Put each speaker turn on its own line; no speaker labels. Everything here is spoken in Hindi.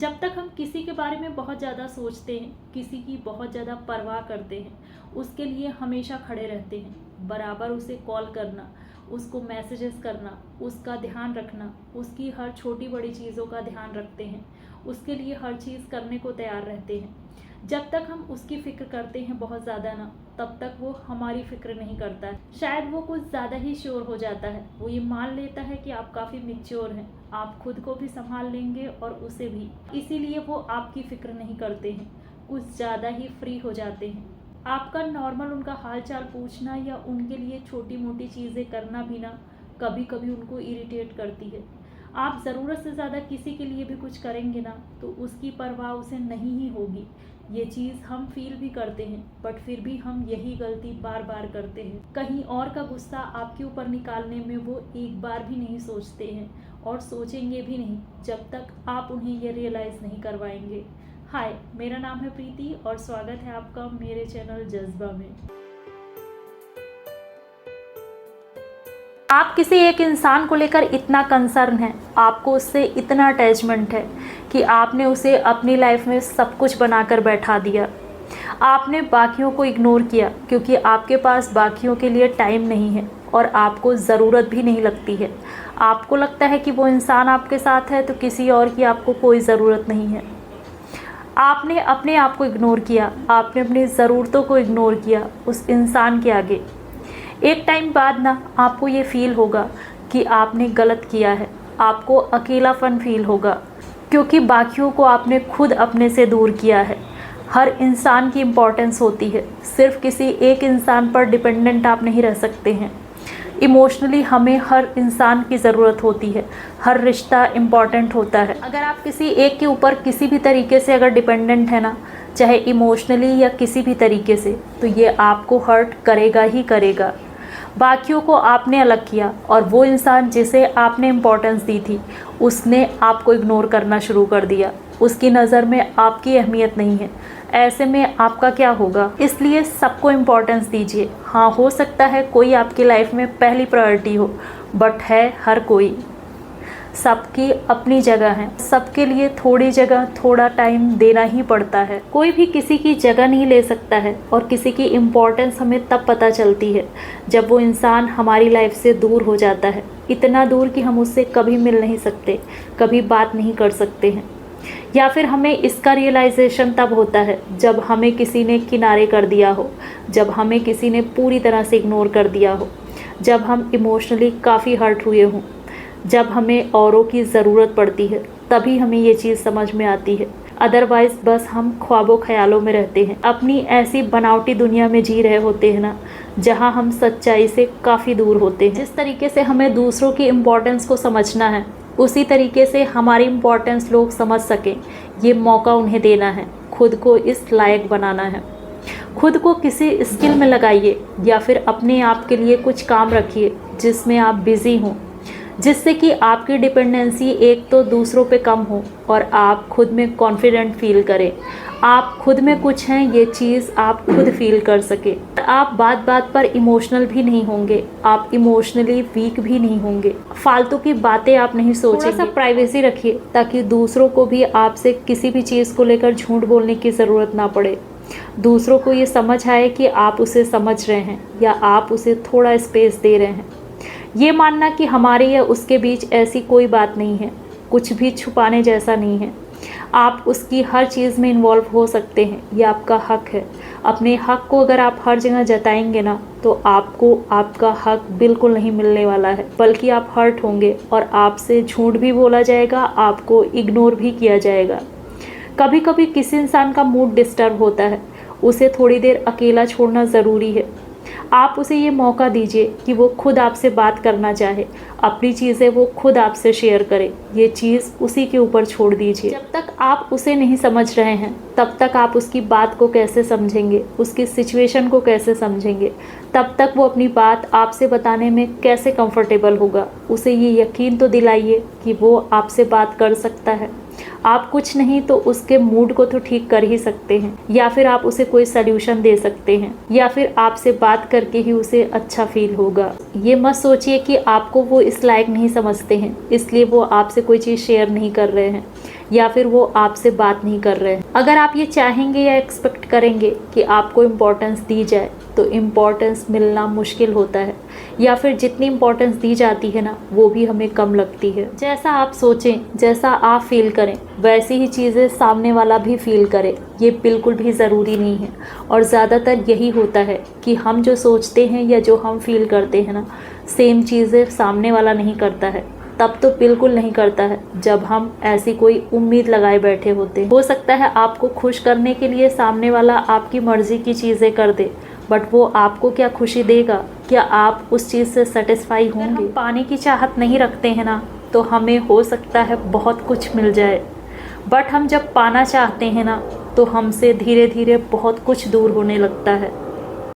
जब तक हम किसी के बारे में बहुत ज़्यादा सोचते हैं, किसी की बहुत ज़्यादा परवाह करते हैं, उसके लिए हमेशा खड़े रहते हैं, बराबर उसे कॉल करना, उसको मैसेजेस करना, उसका ध्यान रखना, उसकी हर छोटी बड़ी चीज़ों का ध्यान रखते हैं, उसके लिए हर चीज़ करने को तैयार रहते हैं। जब तक हम उसकी फ़िक्र करते हैं बहुत ज़्यादा ना, तब तक वो हमारी फ़िक्र नहीं करता है। शायद वो कुछ ज़्यादा ही श्योर हो जाता है, वो ये मान लेता है कि आप काफ़ी मैच्योर हैं, आप खुद को भी संभाल लेंगे और उसे भी, इसीलिए वो आपकी फ़िक्र नहीं करते हैं, कुछ ज़्यादा ही फ्री हो जाते हैं। आपका नॉर्मल उनका हाल चाल पूछना या उनके लिए छोटी मोटी चीज़ें करना भी ना कभी कभी उनको इरिटेट करती है। आप ज़रूरत से ज़्यादा किसी के लिए भी कुछ करेंगे ना, तो उसकी परवाह उसे नहीं ही होगी। ये चीज़ हम फील भी करते हैं, बट फिर भी हम यही गलती बार बार करते हैं। कहीं और का गुस्सा आपके ऊपर निकालने में वो एक बार भी नहीं सोचते हैं और सोचेंगे भी नहीं जब तक आप उन्हें ये रियलाइज़ नहीं करवाएंगे। हाय, मेरा नाम है प्रीति और स्वागत है आपका मेरे चैनल जज्बा में। आप किसी एक इंसान को लेकर इतना कंसर्न है, आपको उससे इतना अटैचमेंट है कि आपने उसे अपनी लाइफ में सब कुछ बनाकर बैठा दिया। आपने बाकियों को इग्नोर किया क्योंकि आपके पास बाकियों के लिए टाइम नहीं है और आपको ज़रूरत भी नहीं लगती है। आपको लगता है कि वो इंसान आपके साथ है तो किसी और की आपको कोई ज़रूरत नहीं है। आपने अपने आप को इग्नोर किया, आपने अपनी ज़रूरतों को इग्नोर किया उस इंसान के आगे। एक टाइम बाद ना आपको ये फील होगा कि आपने गलत किया है, आपको अकेलापन फील होगा क्योंकि बाकियों को आपने खुद अपने से दूर किया है। हर इंसान की इम्पोर्टेंस होती है, सिर्फ किसी एक इंसान पर डिपेंडेंट आप नहीं रह सकते हैं। इमोशनली हमें हर इंसान की ज़रूरत होती है, हर रिश्ता इम्पॉर्टेंट होता है। अगर आप किसी एक के ऊपर किसी भी तरीके से अगर डिपेंडेंट है ना, चाहे इमोशनली या किसी भी तरीके से, तो ये आपको हर्ट करेगा ही करेगा। बाकियों को आपने अलग किया और वो इंसान जिसे आपने इम्पोर्टेंस दी थी उसने आपको इग्नोर करना शुरू कर दिया। उसकी नज़र में आपकी अहमियत नहीं है। ऐसे में आपका क्या होगा? इसलिए सबको इम्पोर्टेंस दीजिए। हाँ, हो सकता है कोई आपकी लाइफ में पहली प्रायोरिटी हो, बट है हर कोई। सबकी अपनी जगह है, सबके लिए थोड़ी जगह थोड़ा टाइम देना ही पड़ता है। कोई भी किसी की जगह नहीं ले सकता है और किसी की इम्पोर्टेंस हमें तब पता चलती है जब वो इंसान हमारी लाइफ से दूर हो जाता है, इतना दूर कि हम उससे कभी मिल नहीं सकते, कभी बात नहीं कर सकते हैं। या फिर हमें इसका रियलाइजेशन तब होता है जब हमें किसी ने किनारे कर दिया हो, जब हमें किसी ने पूरी तरह से इग्नोर कर दिया हो, जब हम इमोशनली काफ़ी हर्ट हुए हों, जब हमें औरों की ज़रूरत पड़ती है, तभी हमें ये चीज़ समझ में आती है। अदरवाइज़ बस हम ख्वाबों ख्यालों में रहते हैं, अपनी ऐसी बनावटी दुनिया में जी रहे होते हैं ना, जहाँ हम सच्चाई से काफ़ी दूर होते हैं। जिस तरीके से हमें दूसरों की इम्पोर्टेंस को समझना है, उसी तरीके से हमारी इम्पोर्टेंस लोग समझ सकें, ये मौका उन्हें देना है। खुद को इस लायक बनाना है। खुद को किसी स्किल में लगाइए या फिर अपने आप के लिए कुछ काम रखिए जिसमें आप बिज़ी हों, जिससे कि आपकी डिपेंडेंसी एक तो दूसरों पे कम हो और आप खुद में कॉन्फिडेंट फील करें। आप खुद में कुछ हैं, ये चीज़ आप खुद फील कर सके। आप बात बात पर इमोशनल भी नहीं होंगे, आप इमोशनली वीक भी नहीं होंगे। फालतू की बातें आप नहीं सोचेंगे। थोड़ा सा प्राइवेसी रखिए ताकि दूसरों को भी आपसे किसी भी चीज़ को लेकर झूठ बोलने की ज़रूरत ना पड़े। दूसरों को ये समझ आए कि आप उसे समझ रहे हैं या आप उसे थोड़ा स्पेस दे रहे हैं। ये मानना कि हमारे या उसके बीच ऐसी कोई बात नहीं है, कुछ भी छुपाने जैसा नहीं है। आप उसकी हर चीज़ में इन्वॉल्व हो सकते हैं, ये आपका हक है। अपने हक को अगर आप हर जगह जताएंगे ना, तो आपको आपका हक बिल्कुल नहीं मिलने वाला है, बल्कि आप हर्ट होंगे और आपसे झूठ भी बोला जाएगा, आपको इग्नोर भी किया जाएगा। कभी कभी किसी इंसान का मूड डिस्टर्ब होता है, उसे थोड़ी देर अकेला छोड़ना ज़रूरी है। आप उसे ये मौका दीजिए कि वो खुद आपसे बात करना चाहे, अपनी चीज़ें वो खुद आपसे शेयर करे। ये चीज़ उसी के ऊपर छोड़ दीजिए। जब तक आप उसे नहीं समझ रहे हैं, तब तक आप उसकी बात को कैसे समझेंगे, उसकी सिचुएशन को कैसे समझेंगे, तब तक वो अपनी बात आपसे बताने में कैसे कंफर्टेबल होगा। उसे ये यकीन तो दिलाइए कि वो आपसे बात कर सकता है। आप कुछ नहीं तो उसके मूड को तो ठीक कर ही सकते हैं, या फिर आप उसे कोई सल्यूशन दे सकते हैं, या फिर आपसे बात करके ही उसे अच्छा फील होगा। ये मत सोचिए कि आपको वो इस लायक नहीं समझते हैं, इसलिए वो आपसे कोई चीज़ शेयर नहीं कर रहे हैं। या फिर वो आपसे बात नहीं कर रहे हैं। अगर आप ये चाहेंगे या एक्सपेक्ट करेंगे कि आपको इम्पोर्टेंस दी जाए तो इम्पोर्टेंस मिलना मुश्किल होता है, या फिर जितनी इम्पोर्टेंस दी जाती है ना वो भी हमें कम लगती है। जैसा आप सोचें, जैसा आप फील करें वैसी ही चीज़ें सामने वाला भी फील करे, ये बिल्कुल भी ज़रूरी नहीं है। और ज़्यादातर यही होता है कि हम जो सोचते हैं या जो हम फील करते हैं ना, सेम चीज़ें सामने वाला नहीं करता है। तब तो बिल्कुल नहीं करता है जब हम ऐसी कोई उम्मीद लगाए बैठे होते हैं। हो सकता है आपको खुश करने के लिए सामने वाला आपकी मर्ज़ी की चीज़ें कर दे, बट वो आपको क्या खुशी देगा? क्या आप उस चीज़ से सेटिस्फाई होंगे? अगर हम पाने की चाहत नहीं रखते हैं ना, तो हमें हो सकता है बहुत कुछ मिल जाए, बट हम जब पाना चाहते हैं ना तो हमसे धीरे धीरे बहुत कुछ दूर होने लगता है।